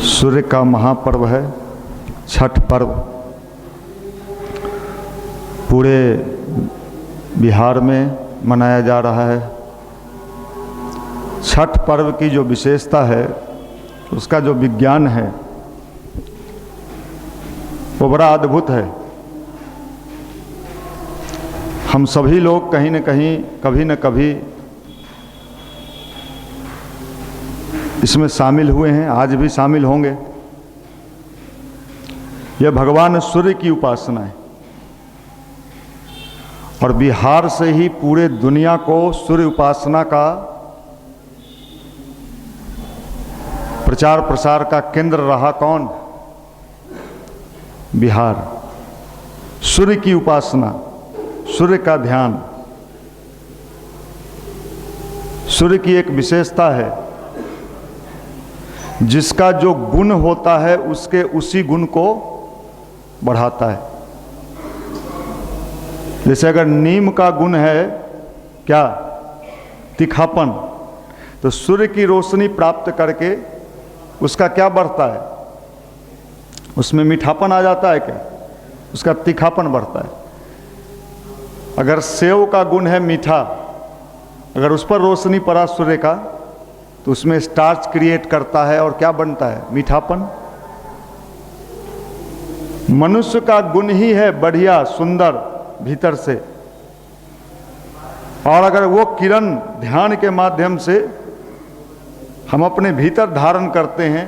सूर्य का महापर्व है छठ पर्व। पूरे बिहार में मनाया जा रहा है। छठ पर्व की जो विशेषता है, उसका जो विज्ञान है वो बड़ा अद्भुत है। हम सभी लोग कहीं न कहीं कभी न कभी इसमें शामिल हुए हैं, आज भी शामिल होंगे। यह भगवान सूर्य की उपासना है और बिहार से ही पूरे दुनिया को सूर्य उपासना का प्रचार प्रसार का केंद्र रहा। कौन? बिहार। सूर्य की उपासना, सूर्य का ध्यान। सूर्य की एक विशेषता है, जिसका जो गुण होता है उसके उसी गुण को बढ़ाता है। जैसे अगर नीम का गुण है क्या? तीखापन। तो सूर्य की रोशनी प्राप्त करके उसका क्या बढ़ता है? उसमें मीठापन आ जाता है क्या? उसका तीखापन बढ़ता है। अगर सेव का गुण है मीठा, अगर उस पर रोशनी पड़ा सूर्य का तो उसमें स्टार्च क्रिएट करता है और क्या बनता है? मीठापन। मनुष्य का गुण ही है बढ़िया, सुंदर भीतर से, और अगर वो किरण ध्यान के माध्यम से हम अपने भीतर धारण करते हैं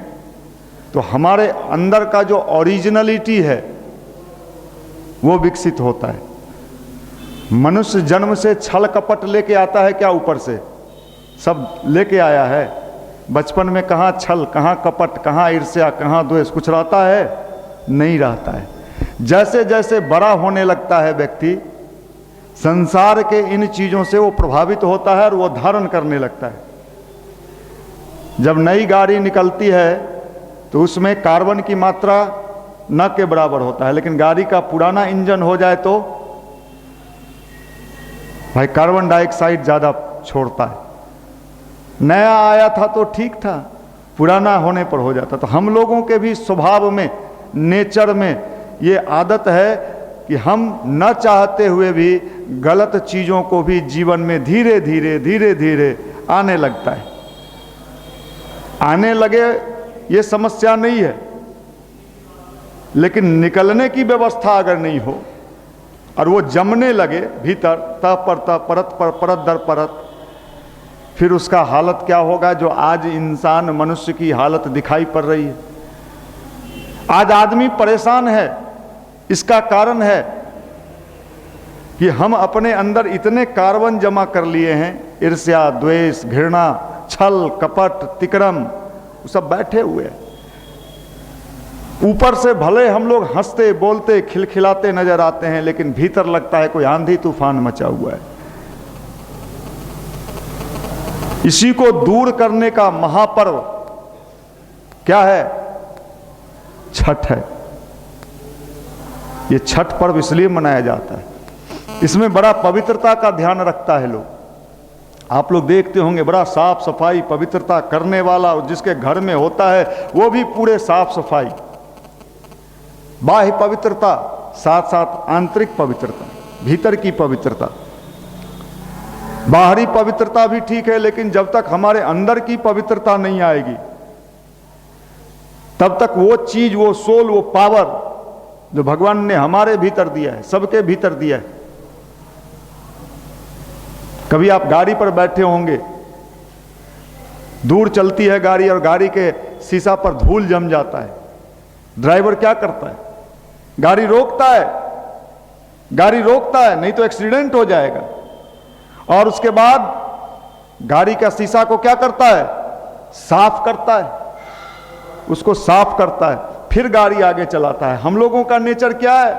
तो हमारे अंदर का जो ओरिजिनलिटी है वो विकसित होता है। मनुष्य जन्म से छल कपट लेके आता है क्या? ऊपर से सब लेके आया है। बचपन में कहाँ छल, कहाँ कपट, कहाँ ईर्ष्या, कहाँ द्वेष, कुछ रहता है? नहीं रहता है। जैसे जैसे बड़ा होने लगता है व्यक्ति, संसार के इन चीज़ों से वो प्रभावित होता है और वो धारण करने लगता है। जब नई गाड़ी निकलती है तो उसमें कार्बन की मात्रा न के बराबर होता है, लेकिन गाड़ी का पुराना इंजन हो जाए तो भाई कार्बन डाइऑक्साइड ज़्यादा छोड़ता है। नया आया था तो ठीक था, पुराना होने पर हो जाता। तो हम लोगों के भी स्वभाव में, नेचर में ये आदत है कि हम न चाहते हुए भी गलत चीज़ों को भी जीवन में धीरे धीरे आने लगता है। आने लगे ये समस्या नहीं है, लेकिन निकलने की व्यवस्था अगर नहीं हो और वो जमने लगे भीतर, तह पर तह, परत पर परत दर परत, फिर उसका हालत क्या होगा? जो आज इंसान मनुष्य की हालत दिखाई पड़ रही है। आज आदमी परेशान है। इसका कारण है कि हम अपने अंदर इतने कार्बन जमा कर लिए हैं, ईर्ष्या, द्वेष, घृणा, छल, कपट, तिक्रम, वो सब बैठे हुए हैं। ऊपर से भले हम लोग हंसते बोलते खिलखिलाते नजर आते हैं, लेकिन भीतर लगता है कोई आंधी तूफान मचा हुआ है। इसी को दूर करने का महापर्व क्या है? छठ है। ये छठ पर्व इसलिए मनाया जाता है, इसमें बड़ा पवित्रता का ध्यान रखता है लोग। आप लोग देखते होंगे बड़ा साफ सफाई, पवित्रता करने वाला जिसके घर में होता है वो भी पूरे साफ सफाई, बाह्य पवित्रता, साथ साथ आंतरिक पवित्रता, भीतर की पवित्रता। बाहरी पवित्रता भी ठीक है, लेकिन जब तक हमारे अंदर की पवित्रता नहीं आएगी तब तक वो चीज, वो सोल, वो पावर जो भगवान ने हमारे भीतर दिया है, सबके भीतर दिया है। कभी आप गाड़ी पर बैठे होंगे, दूर चलती है गाड़ी और गाड़ी के शीशा पर धूल जम जाता है। ड्राइवर क्या करता है? गाड़ी रोकता है, गाड़ी रोकता है, नहीं तो एक्सीडेंट हो जाएगा। और उसके बाद गाड़ी का शीशा को क्या करता है? साफ करता है, उसको साफ करता है, फिर गाड़ी आगे चलाता है। हम लोगों का नेचर क्या है?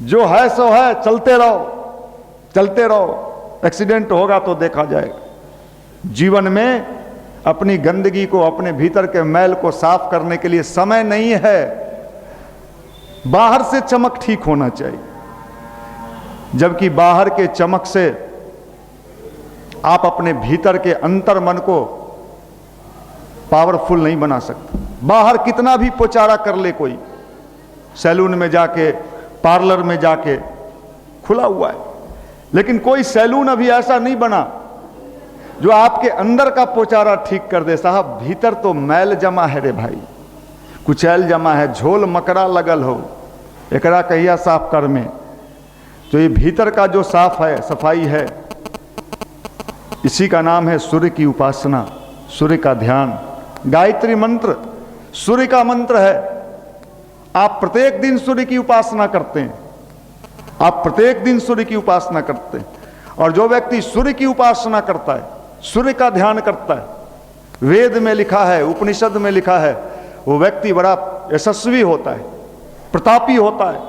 जो है सो है, चलते रहो चलते रहो, एक्सीडेंट होगा तो देखा जाएगा। जीवन में अपनी गंदगी को, अपने भीतर के मैल को साफ करने के लिए समय नहीं है। बाहर से चमक ठीक होना चाहिए, जबकि बाहर के चमक से आप अपने भीतर के अंतर मन को पावरफुल नहीं बना सकता। बाहर कितना भी पोचारा कर ले कोई, सैलून में जाके, पार्लर में जाके, खुला हुआ है, लेकिन कोई सैलून अभी ऐसा नहीं बना जो आपके अंदर का पोचारा ठीक कर दे। साहब भीतर तो मैल जमा है रे भाई, कुचैल जमा है, झोल मकड़ा लगल हो, एकरा कहिया साफ कर में। तो ये भीतर का जो साफ है, सफाई है, इसी का नाम है सूर्य की उपासना, सूर्य का ध्यान। गायत्री मंत्र सूर्य का मंत्र है। आप प्रत्येक दिन सूर्य की उपासना करते हैं, आप प्रत्येक दिन सूर्य की उपासना करते हैं। और जो व्यक्ति सूर्य की उपासना करता है, सूर्य का ध्यान करता है, वेद में लिखा है, उपनिषद में लिखा है, वो व्यक्ति बड़ा यशस्वी होता है, प्रतापी होता है,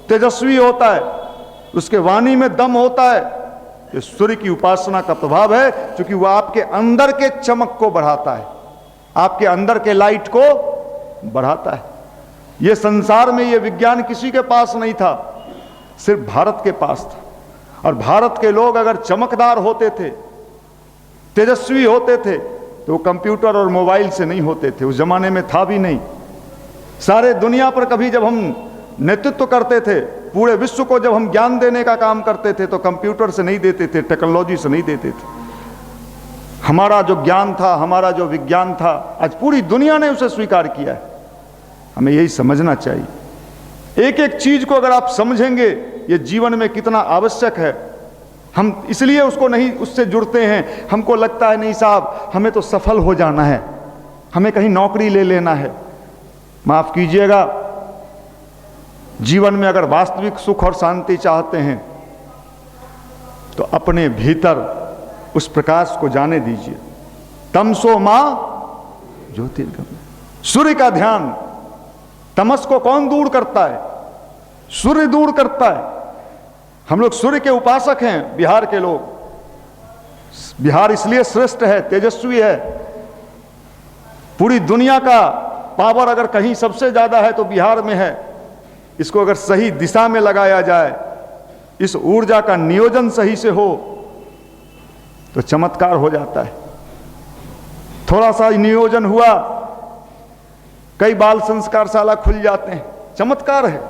तेजस्वी होता है, उसके वाणी में दम होता है। ये सूर्य की उपासना का प्रभाव है, क्योंकि वह आपके अंदर के चमक को बढ़ाता है, आपके अंदर के लाइट को बढ़ाता है। ये संसार में ये विज्ञान किसी के पास नहीं था, सिर्फ भारत के पास था। और भारत के लोग अगर चमकदार होते थे, तेजस्वी होते थे, तो वो कंप्यूटर और मोबाइल से नहीं होते थे, उस जमाने में था भी नहीं। सारे दुनिया पर कभी जब हम नेतृत्व करते थे, पूरे विश्व को जब हम ज्ञान देने का काम करते थे, तो कंप्यूटर से नहीं देते थे, टेक्नोलॉजी से नहीं देते थे। हमारा जो ज्ञान था, हमारा जो विज्ञान था, आज पूरी दुनिया ने उसे स्वीकार किया है। हमें यही समझना चाहिए। एक एक चीज को अगर आप समझेंगे, ये जीवन में कितना आवश्यक है। हम इसलिए उसको नहीं, उससे जुड़ते हैं। हमको लगता है नहीं साहब, हमें तो सफल हो जाना है, हमें कहीं नौकरी ले लेना है। माफ कीजिएगा, जीवन में अगर वास्तविक सुख और शांति चाहते हैं तो अपने भीतर उस प्रकाश को जाने दीजिए। तमसो मां ज्योतिर्गमय, सूर्य का ध्यान। तमस को कौन दूर करता है? सूर्य दूर करता है। हम लोग सूर्य के उपासक हैं, बिहार के लोग। बिहार इसलिए श्रेष्ठ है, तेजस्वी है। पूरी दुनिया का पावर अगर कहीं सबसे ज्यादा है तो बिहार में है। इसको अगर सही दिशा में लगाया जाए, इस ऊर्जा का नियोजन सही से हो, तो चमत्कार हो जाता है। थोड़ा सा नियोजन हुआ, कई बाल संस्कार शाला खुल जाते हैं, चमत्कार है।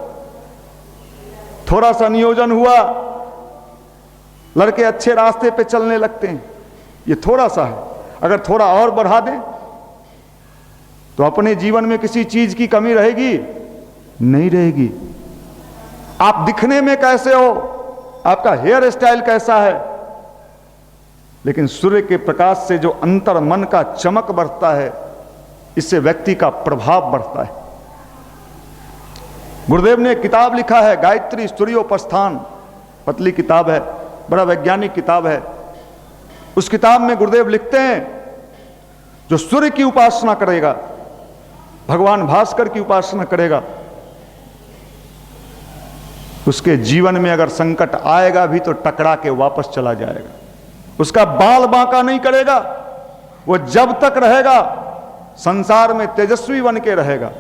थोड़ा सा नियोजन हुआ, लड़के अच्छे रास्ते पे चलने लगते हैं, ये थोड़ा सा है। अगर थोड़ा और बढ़ा दें तो अपने जीवन में किसी चीज की कमी रहेगी? नहीं रहेगी। आप दिखने में कैसे हो, आपका हेयर स्टाइल कैसा है, लेकिन सूर्य के प्रकाश से जो अंतर मन का चमक बढ़ता है, इससे व्यक्ति का प्रभाव बढ़ता है। गुरुदेव ने एक किताब लिखा है, गायत्री सूर्योपस्थान, पतली किताब है, बड़ा वैज्ञानिक किताब है। उस किताब में गुरुदेव लिखते हैं, जो सूर्य की उपासना करेगा, भगवान भास्कर की उपासना करेगा, उसके जीवन में अगर संकट आएगा भी तो टकरा के वापस चला जाएगा। उसका बाल बांका नहीं करेगा। वो जब तक रहेगा संसार में तेजस्वी बन के रहेगा।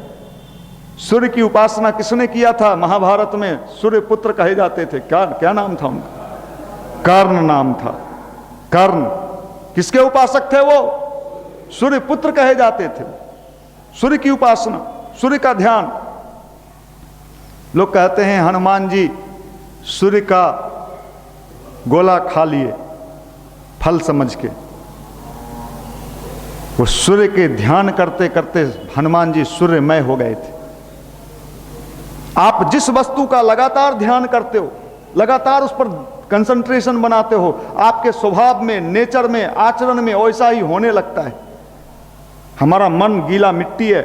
सूर्य की उपासना किसने किया था? महाभारत में सूर्य पुत्र कहे जाते थे। क्या नाम था उनका? कर्ण नाम था। कर्ण किसके उपासक थे? वो सूर्य पुत्र कहे जाते थे। सूर्य की उपासना, सूर्य का ध्यान। लोग कहते हैं हनुमान जी सूर्य का गोला खा लिए फल समझ के। वो सूर्य के ध्यान करते करते हनुमान जी सूर्यमय हो गए थे। आप जिस वस्तु का लगातार ध्यान करते हो, लगातार उस पर कंसंट्रेशन बनाते हो, आपके स्वभाव में, नेचर में, आचरण में वैसा ही होने लगता है। हमारा मन गीला मिट्टी है।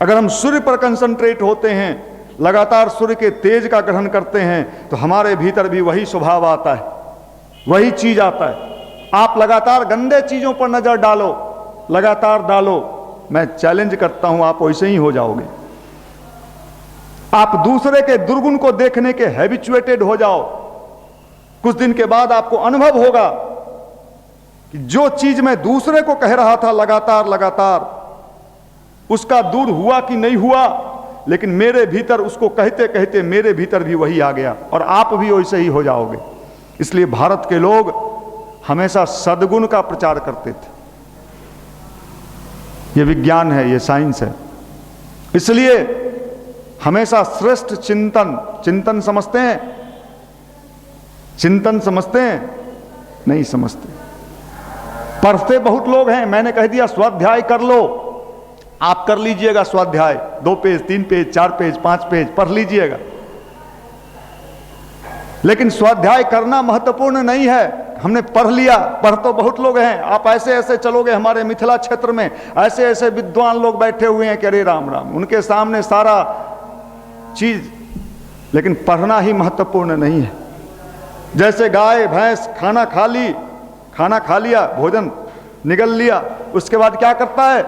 अगर हम सूर्य पर कंसंट्रेट होते हैं, लगातार सूर्य के तेज का ग्रहण करते हैं, तो हमारे भीतर भी वही स्वभाव आता है, वही चीज आता है। आप लगातार गंदे चीजों पर नजर डालो, लगातार डालो, मैं चैलेंज करता हूं, आप वैसे ही हो जाओगे। आप दूसरे के दुर्गुण को देखने के हैबिचुएटेड हो जाओ, कुछ दिन के बाद आपको अनुभव होगा कि जो चीज मैं दूसरे को कह रहा था लगातार लगातार, उसका दूर हुआ कि नहीं हुआ, लेकिन मेरे भीतर उसको कहते कहते मेरे भीतर भी वही आ गया, और आप भी वैसे ही हो जाओगे। इसलिए भारत के लोग हमेशा सद्गुण का प्रचार करते थे। ये विज्ञान है, ये साइंस है। इसलिए हमेशा श्रेष्ठ चिंतन, चिंतन समझते हैं? चिंतन समझते हैं? नहीं समझते। पढ़ते बहुत लोग हैं, मैंने कह दिया स्वाध्याय कर लो, आप कर लीजिएगा स्वाध्याय, 2 पेज 3 पेज 4 पेज 5 पेज पढ़ लीजिएगा, लेकिन स्वाध्याय करना महत्वपूर्ण नहीं है। हमने पढ़ लिया, पढ़ तो बहुत लोग हैं, आप ऐसे ऐसे चलोगे हमारे मिथिला क्षेत्र में, ऐसे ऐसे विद्वान लोग बैठे हुए हैं कि अरे राम राम, उनके सामने सारा चीज, लेकिन पढ़ना ही महत्वपूर्ण नहीं है। जैसे गाय भैंस खाना खा ली, खाना खा लिया, भोजन निगल लिया, उसके बाद क्या करता है?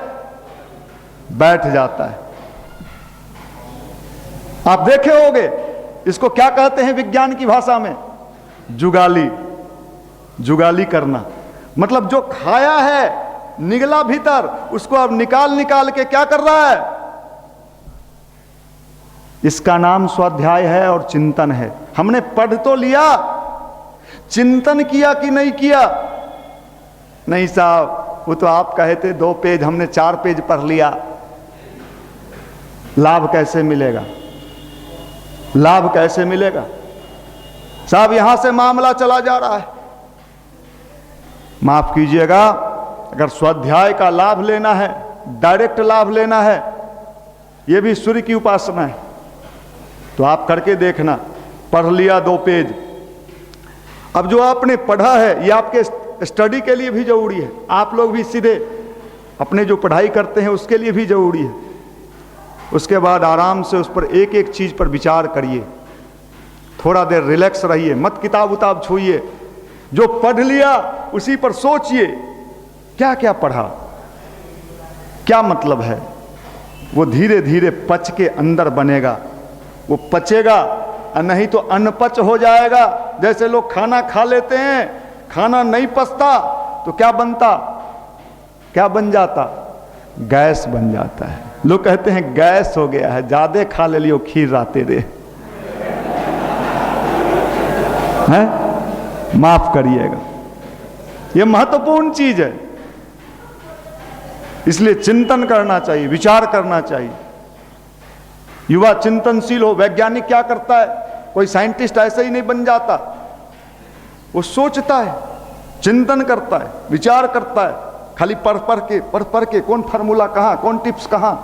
बैठ जाता है। आप देखे होंगे, इसको क्या कहते हैं विज्ञान की भाषा में? जुगाली। जुगाली करना मतलब जो खाया है, निगला भीतर, उसको अब निकाल निकाल के क्या कर रहा है? इसका नाम स्वाध्याय है और चिंतन है। हमने पढ़ तो लिया, चिंतन किया कि नहीं किया? नहीं साहब, वो तो आप कहे थे 2 पेज, हमने 4 पेज पढ़ लिया। लाभ कैसे मिलेगा? लाभ कैसे मिलेगा? साहब यहां से मामला चला जा रहा है। माफ कीजिएगा, अगर स्वाध्याय का लाभ लेना है, डायरेक्ट लाभ लेना है, यह भी सूर्य की उपासना है, तो आप करके देखना। पढ़ लिया 2 पेज, अब जो आपने पढ़ा है ये आपके स्टडी के लिए भी जरूरी है। आप लोग भी सीधे अपने जो पढ़ाई करते हैं उसके लिए भी जरूरी है। उसके बाद आराम से उस पर एक एक चीज पर विचार करिए, थोड़ा देर रिलैक्स रहिए, मत किताब उताब छूइए। जो पढ़ लिया उसी पर सोचिए, क्या क्या पढ़ा, क्या मतलब है। वो धीरे धीरे पच के अंदर बनेगा, वो पचेगा, और नहीं तो अनपच हो जाएगा। जैसे लोग खाना खा लेते हैं, खाना नहीं पचता तो क्या बनता? क्या बन जाता? गैस बन जाता है। लोग कहते हैं गैस हो गया है, ज्यादा खा ले लियो खीर राते रे, हैं? माफ करिएगा, यह महत्वपूर्ण चीज है। इसलिए चिंतन करना चाहिए, विचार करना चाहिए। युवा चिंतनशील हो। वैज्ञानिक क्या करता है? कोई साइंटिस्ट ऐसे ही नहीं बन जाता, वो सोचता है, चिंतन करता है, विचार करता है। खाली पढ़ पढ़ के कौन फार्मूला कहां, कौन टिप्स कहां,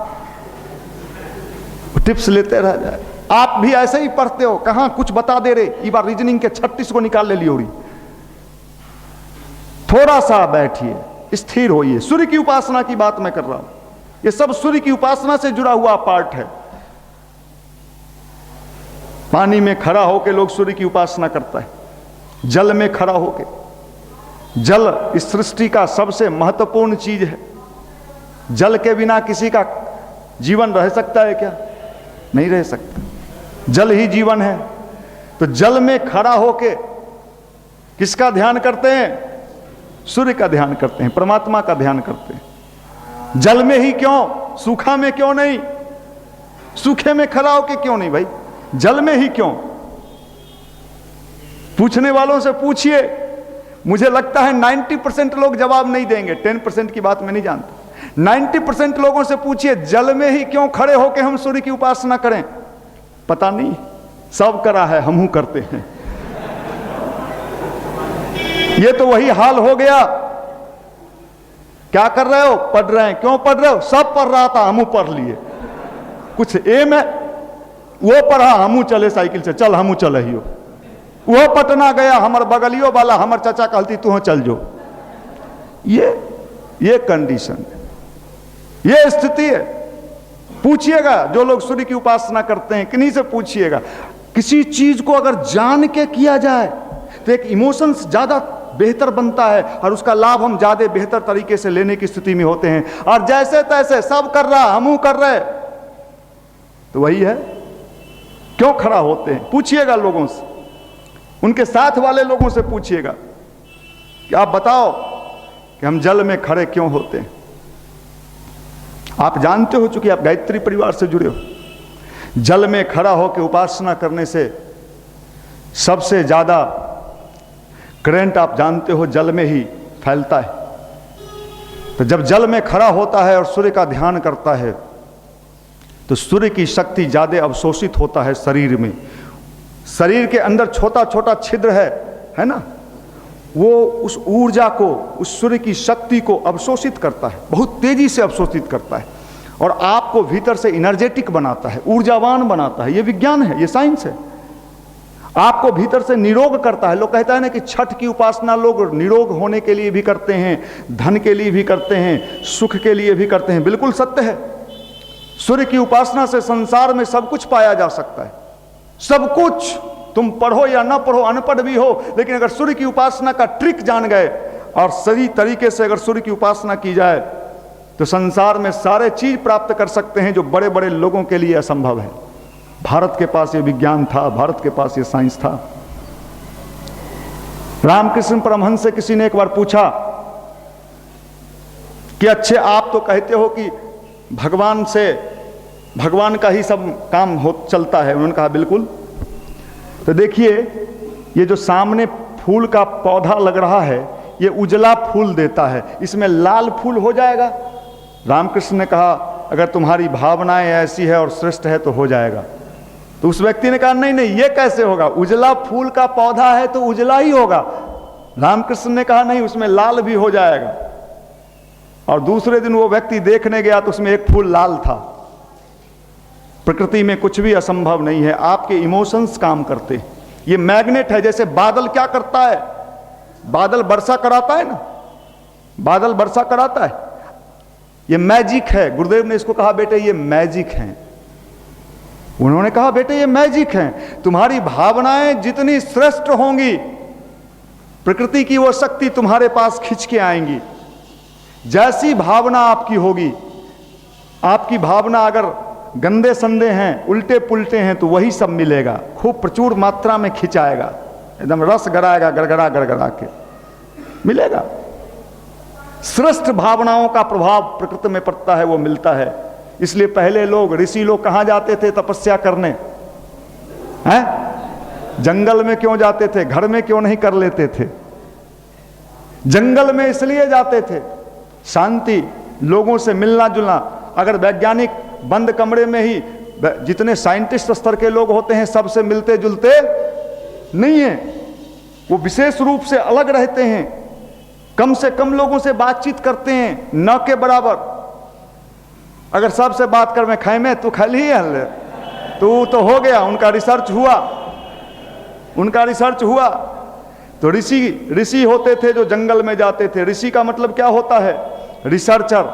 टिप्स लेते रह जाए। आप भी ऐसे ही पढ़ते हो, कहां कुछ बता दे रहे, ये बार रीजनिंग के 36 को निकाल ले लियो। थोड़ा सा बैठिए, स्थिर होइए। सूर्य की उपासना की बात मैं कर रहा हूं, ये सब सूर्य की उपासना से जुड़ा हुआ पार्ट है। पानी में खड़ा होकर लोग सूर्य की उपासना करता है, जल में खड़ा होकर। जल इस सृष्टि का सबसे महत्वपूर्ण चीज है। जल के बिना किसी का जीवन रह सकता है क्या? नहीं रह सकता। जल ही जीवन है। तो जल में खड़ा होके किसका ध्यान करते हैं? सूर्य का ध्यान करते हैं, परमात्मा का ध्यान करते हैं। जल में ही क्यों? सूखा में क्यों नहीं? सूखे में खड़ा होके क्यों नहीं भाई? जल में ही क्यों? पूछने वालों से पूछिए। मुझे लगता है 90% लोग जवाब नहीं देंगे, 10% की बात मैं नहीं जानता। 90% लोगों से पूछिए, जल में ही क्यों खड़े होकर हम सूर्य की उपासना करें? पता नहीं, सब करा है, हम करते हैं। ये तो वही हाल हो गया। क्या कर रहे हो? पढ़ रहे हैं। क्यों पढ़ रहे हो? सब पढ़ रहा था, हम पढ़ लिए। कुछ एम है, वो पढ़ा, हम चले साइकिल से, चल हम चले ही हो। वो पटना गया, हमार बगलियो वाला हमार चाचा कहती तू चल जो। ये कंडीशन है, ये स्थिति है। पूछिएगा जो लोग सूर्य की उपासना करते हैं, किन्हीं से पूछिएगा। किसी चीज को अगर जान के किया जाए तो एक इमोशंस ज्यादा बेहतर बनता है और उसका लाभ हम ज्यादा बेहतर तरीके से लेने की स्थिति में होते हैं। और जैसे तैसे सब कर रहा, हम कर रहे, तो वही है। क्यों खड़ा होते हैं? पूछिएगा लोगों से, उनके साथ वाले लोगों से पूछिएगा कि आप बताओ कि हम जल में खड़े क्यों होते हैं। आप जानते हो, चूंकि आप गायत्री परिवार से जुड़े हो, जल में खड़ा होकर उपासना करने से सबसे ज्यादा करंट आप जानते हो जल में ही फैलता है। तो जब जल में खड़ा होता है और सूर्य का ध्यान करता है तो सूर्य की शक्ति ज़्यादा अवशोषित होता है शरीर में। शरीर के अंदर छोटा छोटा छिद्र है ना, वो उस ऊर्जा को, उस सूर्य की शक्ति को अवशोषित करता है, बहुत तेजी से अवशोषित करता है और आपको भीतर से एनर्जेटिक बनाता है, ऊर्जावान बनाता है। ये विज्ञान है, ये साइंस है। आपको भीतर से निरोग करता है। लोग कहता है ना कि छठ की उपासना लोग निरोग होने के लिए भी करते हैं, धन के लिए भी करते हैं, सुख के लिए भी करते हैं। बिल्कुल सत्य है। सूर्य की उपासना से संसार में सब कुछ पाया जा सकता है, सब कुछ। तुम पढ़ो या ना पढ़ो, अनपढ़ भी हो, लेकिन अगर सूर्य की उपासना का ट्रिक जान गए और सही तरीके से अगर सूर्य की उपासना की जाए तो संसार में सारे चीज प्राप्त कर सकते हैं जो बड़े बड़े लोगों के लिए असंभव है। भारत के पास ये विज्ञान था, भारत के पास ये साइंस था। रामकृष्ण परमहंस से किसी ने एक बार पूछा कि अच्छे आप तो कहते हो कि भगवान का ही सब काम हो चलता है। उन्होंने कहा बिल्कुल। तो देखिए, ये जो सामने फूल का पौधा लग रहा है ये उजला फूल देता है, इसमें लाल फूल हो जाएगा। रामकृष्ण ने कहा अगर तुम्हारी भावनाएं ऐसी है और श्रेष्ठ है तो हो जाएगा। तो उस व्यक्ति ने कहा नहीं नहीं, ये कैसे होगा, उजला फूल का पौधा है तो उजला ही होगा। रामकृष्ण ने कहा नहीं, उसमें लाल भी हो जाएगा। और दूसरे दिन वो व्यक्ति देखने गया तो उसमें एक फूल लाल था। प्रकृति में कुछ भी असंभव नहीं है, आपके इमोशंस काम करते हैं। ये मैग्नेट है। जैसे बादल क्या करता है, बादल वर्षा कराता है ना, बादल वर्षा कराता है। ये मैजिक है। गुरुदेव ने इसको कहा बेटे ये मैजिक है। उन्होंने कहा बेटे ये मैजिक है। तुम्हारी भावनाएं जितनी श्रेष्ठ होंगी प्रकृति की वो शक्ति तुम्हारे पास खींच के आएंगी। जैसी भावना आपकी होगी, आपकी भावना अगर गंदे संदे हैं, उल्टे पुल्टे हैं, तो वही सब मिलेगा। खूब प्रचुर मात्रा में खिंचाएगा, एकदम रस गड़ाएगा, गड़गड़ा गड़गड़ा के मिलेगा। श्रेष्ठ भावनाओं का प्रभाव प्रकृति में पड़ता है, वो मिलता है। इसलिए पहले लोग, ऋषि लोग कहाँ जाते थे तपस्या करने? हैं? जंगल में क्यों जाते थे? घर में क्यों नहीं कर लेते थे? जंगल में इसलिए जाते थे, शांति, लोगों से मिलना जुलना। अगर वैज्ञानिक बंद कमरे में ही, जितने साइंटिस्ट स्तर के लोग होते हैं सबसे मिलते जुलते नहीं है, वो विशेष रूप से अलग रहते हैं, कम से कम लोगों से बातचीत करते हैं, न के बराबर। अगर सबसे बात कर मैं खैमे तू खल ही हल तो हो गया। उनका रिसर्च हुआ। तो ऋषि होते थे जो जंगल में जाते थे। ऋषि का मतलब क्या होता है? रिसर्चर।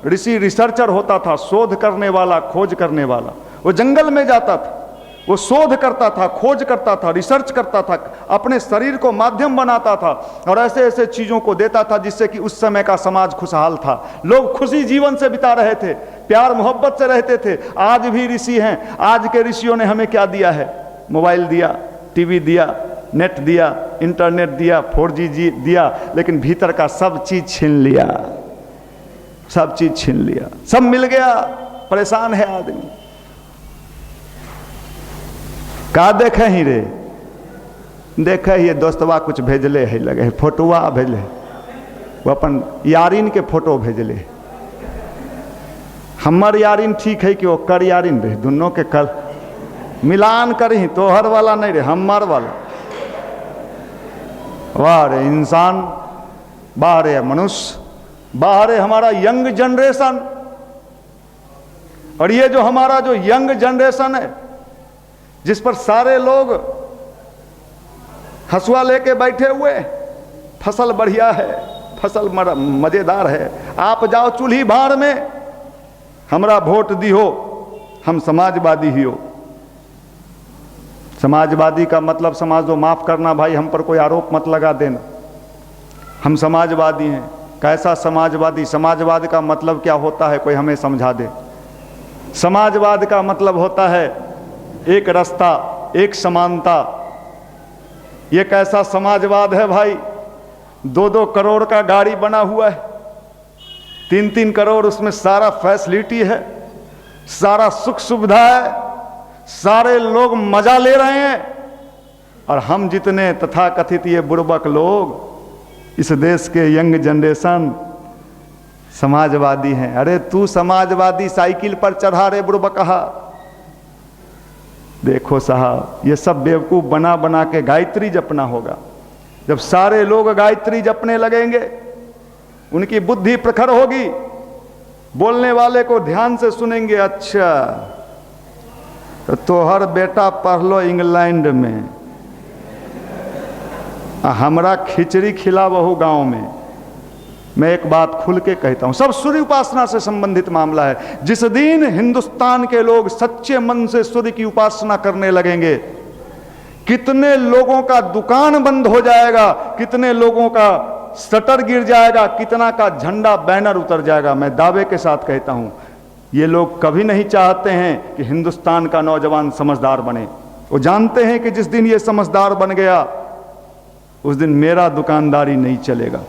ऋषि रिसर्चर होता था, शोध करने वाला, खोज करने वाला। वो जंगल में जाता था, वो शोध करता था, खोज करता था, रिसर्च करता था, अपने शरीर को माध्यम बनाता था और ऐसे ऐसे चीजों को देता था जिससे कि उस समय का समाज खुशहाल था। लोग खुशी जीवन से बिता रहे थे, प्यार मोहब्बत से रहते थे। आज भी ऋषि हैं। आज के ऋषियों ने हमें क्या दिया है? मोबाइल दिया, टीवी दिया, नेट दिया, इंटरनेट दिया, 4G दिया, लेकिन भीतर का सब चीज छीन लिया, सब चीज छीन लिया, सब मिल गया, परेशान है आदमी। का देखे ही रे, देखे ही दोस्तवा कुछ भेजले है, लगे फोटोवा भेजले, वो अपन यारिन के फोटो भेजले। हमर यारिन ठीक है कि वो कर यारिन रहे, दोनों के कल मिलान करी, तोहर वाला नहीं रे, हमर वाला। वाह रे इंसान, वाह रे मनुष्य, वाह रे हमारा यंग जनरेशन। और ये जो हमारा जो यंग जनरेशन है, जिस पर सारे लोग हंसुआ लेके बैठे हुए, फसल बढ़िया है, फसल मजेदार है, आप जाओ चूल्ही भाड़ में, हमरा वोट दियो, हम समाजवादी ही हो। समाजवादी का मतलब समझ दो, माफ करना भाई, हम पर कोई आरोप मत लगा देना, हम समाजवादी हैं। कैसा समाजवादी? समाजवाद का मतलब क्या होता है, कोई हमें समझा दे। समाजवाद का मतलब होता है एक रास्ता, एक समानता। ये कैसा समाजवाद है भाई? 2-2 करोड़ का गाड़ी बना हुआ है, 3-3 करोड़, उसमें सारा फैसिलिटी है, सारा सुख सुविधा है, सारे लोग मजा ले रहे हैं। और हम जितने तथाकथित ये बुर्बक लोग, इस देश के यंग जनरेशन, समाजवादी हैं। अरे तू समाजवादी साइकिल पर चढ़ा रे बुड़बकहा। देखो साहब, ये सब बेवकूफ बना बना के गायत्री जपना होगा। जब सारे लोग गायत्री जपने लगेंगे, उनकी बुद्धि प्रखर होगी, बोलने वाले को ध्यान से सुनेंगे। अच्छा तो तोहर बेटा पढ़ लो इंग्लैंड में, हमरा खिचड़ी खिलावहु गांव में। मैं एक बात खुल के कहता हूं, सब सूर्य उपासना से संबंधित मामला है। जिस दिन हिंदुस्तान के लोग सच्चे मन से सूर्य की उपासना करने लगेंगे, कितने लोगों का दुकान बंद हो जाएगा, कितने लोगों का शटर गिर जाएगा, कितना का झंडा बैनर उतर जाएगा। मैं दावे के साथ कहता हूं, ये लोग कभी नहीं चाहते हैं कि हिंदुस्तान का नौजवान समझदार बने। वो जानते हैं कि जिस दिन ये समझदार बन गया, उस दिन मेरा दुकानदारी नहीं चलेगा,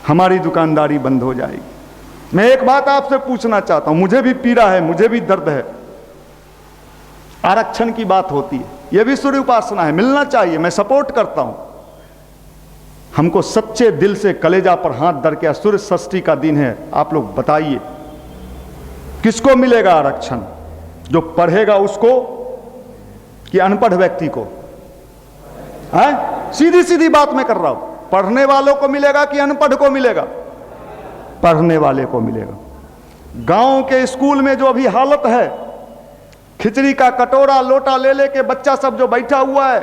हमारी दुकानदारी बंद हो जाएगी। मैं एक बात आपसे पूछना चाहता हूं, मुझे भी पीड़ा है, मुझे भी दर्द है। आरक्षण की बात होती है, यह भी सूर्य उपासना है, मिलना चाहिए, मैं सपोर्ट करता हूं। हमको सच्चे दिल से कलेजा पर हाथ धर के, सूर्य षष्ठी का दिन है, आप लोग बताइए किसको मिलेगा आरक्षण? जो पढ़ेगा उसको कि अनपढ़ व्यक्ति को? सीधी सीधी बात मैं कर रहा हूं, पढ़ने वालों को मिलेगा कि अनपढ़ को मिलेगा? पढ़ने वाले को मिलेगा। गांव के स्कूल में जो अभी हालत है, खिचड़ी का कटोरा लोटा ले लेके बच्चा सब जो बैठा हुआ है,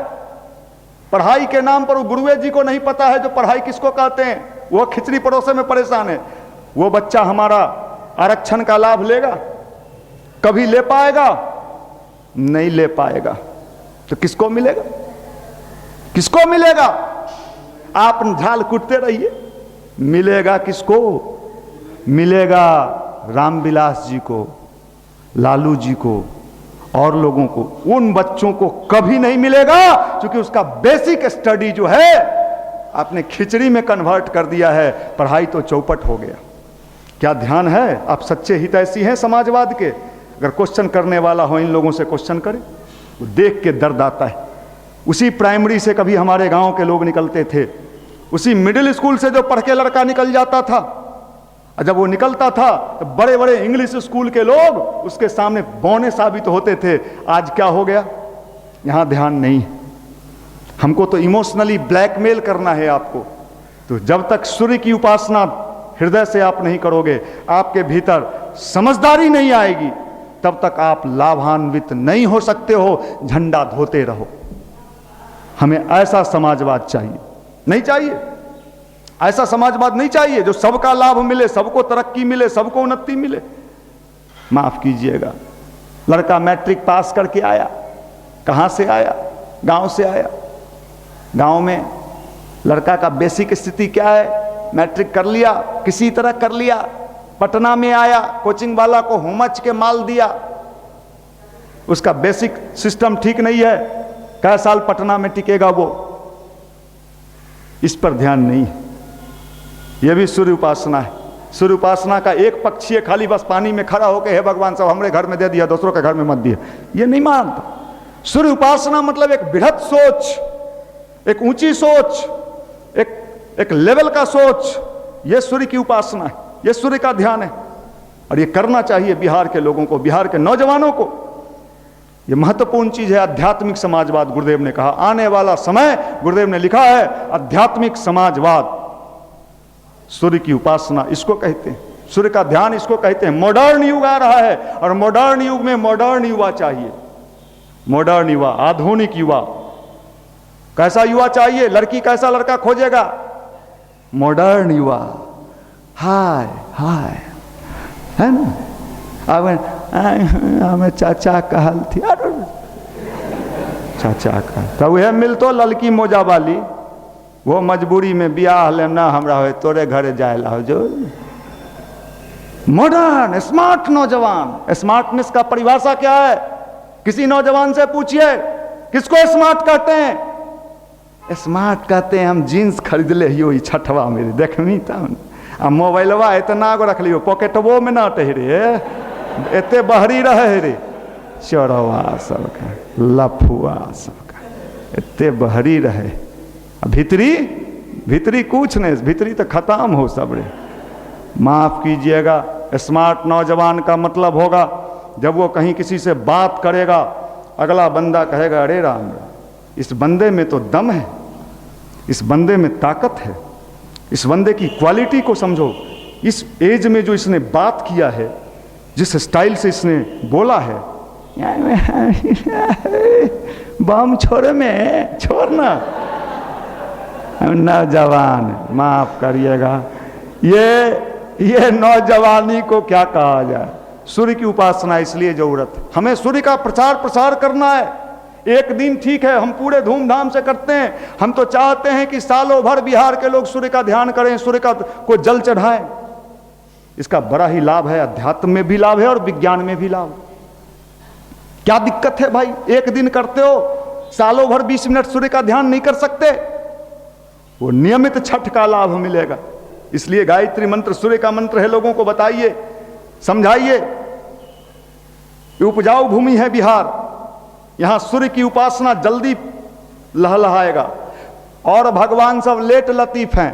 पढ़ाई के नाम पर, वो गुरुए जी को नहीं पता है जो पढ़ाई किसको कहते हैं, वो खिचड़ी परोसे में परेशान है। वो बच्चा हमारा आरक्षण का लाभ लेगा? कभी ले पाएगा? नहीं ले पाएगा। तो किसको मिलेगा? किसको मिलेगा? आप झाल कूटते रहिए, मिलेगा किसको? मिलेगा रामविलास जी को, लालू जी को और लोगों को। उन बच्चों को कभी नहीं मिलेगा, क्योंकि उसका बेसिक स्टडी जो है आपने खिचड़ी में कन्वर्ट कर दिया है, पढ़ाई तो चौपट हो गया। क्या ध्यान है? आप सच्चे हितैषी हैं समाजवाद के? अगर क्वेश्चन करने वाला हो, इन लोगों से क्वेश्चन करें। वो देख के दर्द आता है। उसी प्राइमरी से कभी हमारे गांव के लोग निकलते थे, उसी मिडिल स्कूल से जो पढ़ के लड़का निकल जाता था, जब वो निकलता था तो बड़े बड़े इंग्लिश स्कूल के लोग उसके सामने बौने साबित होते थे। आज क्या हो गया? यहां ध्यान नहीं। हमको तो इमोशनली ब्लैकमेल करना है आपको। तो जब तक सूर्य की उपासना हृदय से आप नहीं करोगे, आपके भीतर समझदारी नहीं आएगी, तब तक आप लाभान्वित नहीं हो सकते हो। झंडा धोते रहो। हमें ऐसा समाजवाद चाहिए, नहीं चाहिए ऐसा समाजवाद नहीं चाहिए जो सबका लाभ मिले, सबको तरक्की मिले, सबको उन्नति मिले। माफ कीजिएगा, लड़का मैट्रिक पास करके आया, कहां से आया? गांव से आया। गांव में लड़का का बेसिक स्थिति क्या है? मैट्रिक कर लिया, किसी तरह कर लिया, पटना में आया, कोचिंग वाला को होमच के माल दिया, उसका बेसिक सिस्टम ठीक नहीं है, कै साल पटना में टिकेगा वो? इस पर ध्यान नहीं है। यह भी सूर्य उपासना है। सूर्य उपासना का एक पक्षीय खाली बस पानी में खड़ा होकर, हे भगवान सब हमरे घर में दे दिया, दूसरों के घर में मत दिया, ये नहीं मानता। सूर्य उपासना मतलब एक बृहत सोच, एक ऊंची सोच, एक लेवल का सोच। यह सूर्य की उपासना है, यह सूर्य का ध्यान है। और ये करना चाहिए बिहार के लोगों को, बिहार के नौजवानों को। यह महत्वपूर्ण चीज है। आध्यात्मिक समाजवाद गुरुदेव ने कहा, आने वाला समय, गुरुदेव ने लिखा है, आध्यात्मिक समाजवाद, सूर्य की उपासना इसको कहते हैं, सूर्य का ध्यान इसको कहते हैं। मॉडर्न युग आ रहा है और मॉडर्न युग में मॉडर्न युवा चाहिए। मॉडर्न युवा, आधुनिक युवा। कैसा युवा चाहिए? लड़की कैसा लड़का खोजेगा? मॉडर्न युवा। हाय हाय, है ना? हमें चाचा कहल थी, चाचा का तब वह मिलतो ललकी मोजा वाली, वो मजबूरी में बियाह ले ना हमरा हो, तोरे घरे जाए ला हो। जो मॉडर्न स्मार्ट नौजवान, स्मार्टनेस का परिभाषा क्या है? किसी नौजवान से पूछिए, किसको स्मार्ट कहते हैं? स्मार्ट कहते हैं हम जीन्स खरीद ले हियो छठवा मेरे देखमी तब, आ मोबाइलवा इतना गो रख लियो पॉकेटवो में ना टह रे, एते बहरी रहे रे, चोरवा सबका, लफुआ सबका एते बहरी रहे। भीतरी भीतरी कुछ नहीं, भीतरी तो खत्म हो सब रे। माफ़ कीजिएगा, स्मार्ट नौजवान का मतलब होगा जब वो कहीं किसी से बात करेगा, अगला बंदा कहेगा अरे राम, इस बंदे में तो दम है, इस बंदे में ताकत है, इस बंदे की क्वालिटी को समझो। इस एज में जो इसने बात किया है, जिस स्टाइल से इसने बोला है, बम छोड़े में छोड़ना, नौजवान माफ करिएगा, ये नौजवानी को क्या कहा जाए। सूर्य की उपासना इसलिए जरूरत है, हमें सूर्य का प्रचार प्रसार करना है। एक दिन ठीक है, हम पूरे धूमधाम से करते हैं, हम तो चाहते हैं कि सालों भर बिहार के लोग सूर्य का ध्यान करें, सूर्य का को जल चढ़ाएं। इसका बड़ा ही लाभ है, अध्यात्म में भी लाभ है और विज्ञान में भी लाभ। क्या दिक्कत है भाई, एक दिन करते हो, सालों भर 20 मिनट सूर्य का ध्यान नहीं कर सकते? वो नियमित छठ का लाभ मिलेगा। इसलिए गायत्री मंत्र सूर्य का मंत्र है, लोगों को बताइए, समझाइए। उपजाऊ भूमि है बिहार, यहां सूर्य की उपासना जल्दी लहलहाएगा। और भगवान सब लेट लतीफ हैं,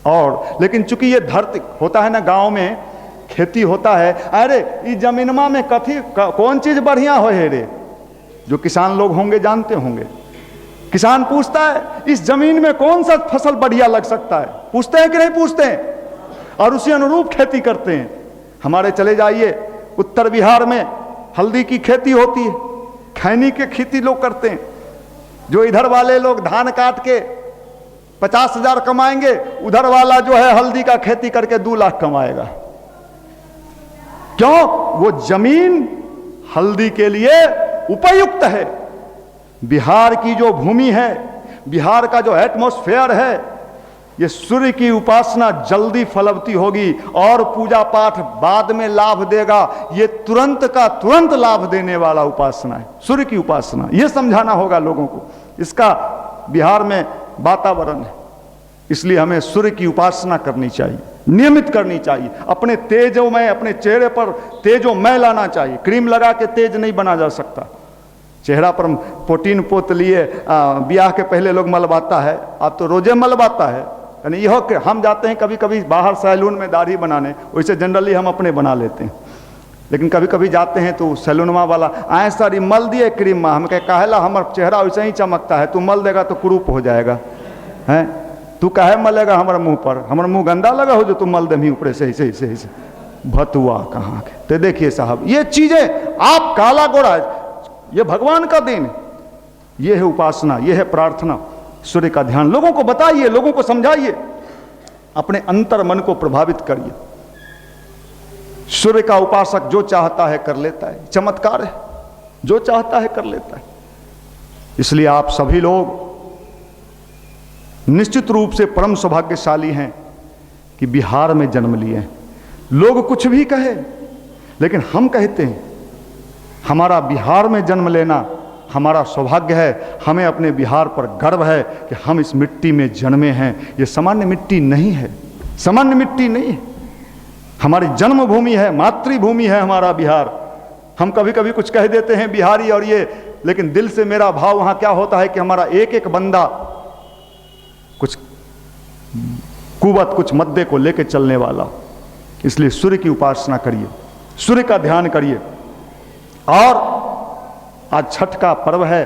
और लेकिन चूंकि ये धरती होता है ना, गांव में खेती होता है, अरे इस जमीनमा में कौन चीज बढ़िया हो है रे, जो किसान लोग होंगे जानते होंगे। किसान पूछता है इस जमीन में कौन सा फसल बढ़िया लग सकता है, पूछते हैं कि नहीं पूछते हैं, और उसी अनुरूप खेती करते हैं। हमारे चले जाइए उत्तर बिहार में हल्दी की खेती होती है, खैनी की खेती लोग करते हैं। जो इधर वाले लोग धान काट के 50,000 कमाएंगे, उधर वाला जो है हल्दी का खेती करके 2 लाख कमाएगा। क्यों? वो जमीन हल्दी के लिए उपयुक्त है। बिहार की जो भूमि है, बिहार का जो एटमॉस्फेयर है, ये सूर्य की उपासना जल्दी फलवती होगी और पूजा पाठ बाद में लाभ देगा। ये तुरंत का तुरंत लाभ देने वाला उपासना है सूर्य की उपासना। ये समझाना होगा लोगों को, इसका बिहार में वातावरण है। इसलिए हमें सूर्य की उपासना करनी चाहिए, नियमित करनी चाहिए। अपने तेजोमय, अपने चेहरे पर तेजोमय लाना चाहिए। क्रीम लगा के तेज नहीं बना जा सकता। चेहरा पर प्रोटीन पोत लिए ब्याह के पहले लोग मलबाता है, अब तो रोजे मलबाता है। यानी यह कि हम जाते हैं कभी कभी बाहर सैलून में दाढ़ी बनाने, वैसे जनरली हम अपने बना लेते हैं, लेकिन कभी कभी जाते हैं तो सैलूनवा वाला आए सर मल दिए क्रीम में, हम कहेला हमारा चेहरा वैसे ही चमकता है, तू मल देगा तो कुरूप हो जाएगा, हैं तू काहे मलेगा हमारे मुंह पर, हमारा मुंह गंदा लगा हो जो तू मल दे ऊपर से ऐसे भतुआ कहाँ के। तो देखिए साहब, ये चीजें आप काला गोरा, ये भगवान का दिन, ये है उपासना, ये है प्रार्थना। सूर्य का ध्यान लोगों को बताइए, लोगों को समझाइए, अपने अंतर मन को प्रभावित करिए। सूर्य का उपासक जो चाहता है कर लेता है, चमत्कार है, जो चाहता है कर लेता है। इसलिए आप सभी लोग निश्चित रूप से परम सौभाग्यशाली हैं कि बिहार में जन्म लिए हैं। लोग कुछ भी कहे, लेकिन हम कहते हैं हमारा बिहार में जन्म लेना हमारा सौभाग्य है। हमें अपने बिहार पर गर्व है कि हम इस मिट्टी में जन्मे हैं। ये सामान्य मिट्टी नहीं है, सामान्य मिट्टी नहीं है, हमारी जन्मभूमि है, मातृभूमि है हमारा बिहार। हम कभी कभी कुछ कह देते हैं बिहारी और ये, लेकिन दिल से मेरा भाव वहां क्या होता है कि हमारा एक एक बंदा कुछ कुवत, कुछ मद्दे को लेकर चलने वाला। इसलिए सूर्य की उपासना करिए, सूर्य का ध्यान करिए। और आज छठ का पर्व है,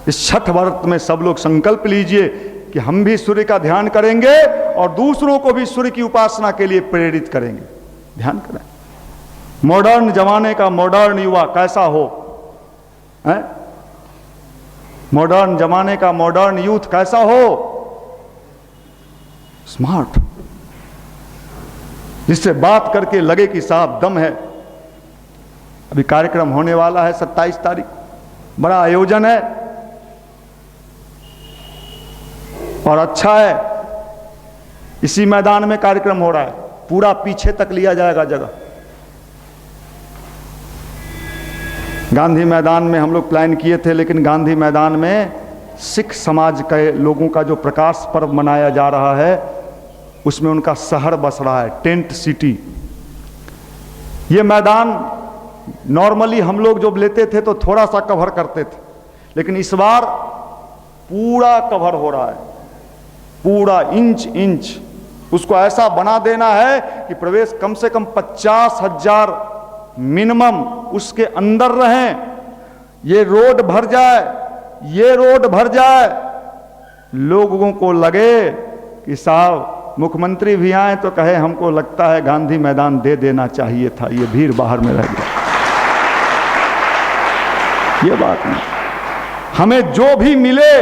इस छठ व्रत में सब लोग संकल्प लीजिए कि हम भी सूर्य का ध्यान करेंगे और दूसरों को भी सूर्य की उपासना के लिए प्रेरित करेंगे। ध्यान करें। मॉडर्न जमाने का मॉडर्न युवा कैसा हो, हैं? मॉडर्न जमाने का मॉडर्न यूथ कैसा हो? स्मार्ट, जिससे बात करके लगे कि साहब दम है। अभी कार्यक्रम होने वाला है 27 तारीख, बड़ा आयोजन है और अच्छा है। इसी मैदान में कार्यक्रम हो रहा है, पूरा पीछे तक लिया जाएगा जगह। गांधी मैदान में हम लोग प्लान किए थे, लेकिन गांधी मैदान में सिख समाज के लोगों का जो प्रकाश पर्व मनाया जा रहा है, उसमें उनका शहर बस रहा है, टेंट सिटी। ये मैदान नॉर्मली हम लोग जब लेते थे तो थोड़ा सा कवर करते थे, लेकिन इस बार पूरा कवर हो रहा है, पूरा इंच इंच उसको ऐसा बना देना है कि प्रवेश कम से कम 50,000 मिनिमम उसके अंदर रहें। ये रोड भर जाए, ये रोड भर जाए, लोगों को लगे कि साहब मुख्यमंत्री भी आए तो कहे हमको लगता है गांधी मैदान दे देना चाहिए था, ये भीड़ बाहर में रह गया। ये बात नहीं, हमें जो भी मिले